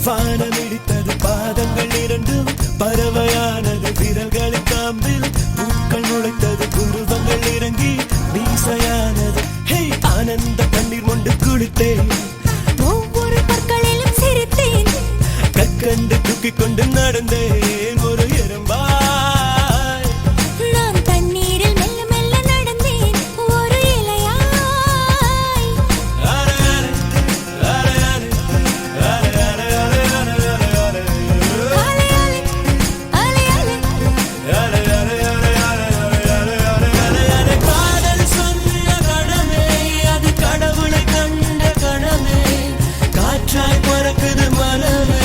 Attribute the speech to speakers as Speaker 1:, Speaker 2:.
Speaker 1: வானமிடித்தது பாதங்கள் இரண்டும் பறவையானது விரல்களின் காம்பில் பூக்கள் முளைத்தது புருவங்கள் இறங்கி மீசையானது ஹே ஆனந்த கண்ணீர் கொண்டு குளித்தேன்
Speaker 2: ஒவ்வொரு பற்களிலும் சிரித்தேன்
Speaker 1: கற்கண்டு தூக்கிக் கொண்டு நடந்தேன் ஒரு எறும்பாய்
Speaker 2: நான் தண்ணீரில் மெல்ல மெல்ல நடந்தேன் ஒரு இலையாய்
Speaker 1: காதல் சொன்ன கணமே அது கடவுளை கண்ட கணமே காற்றாய் பறக்குது மனமே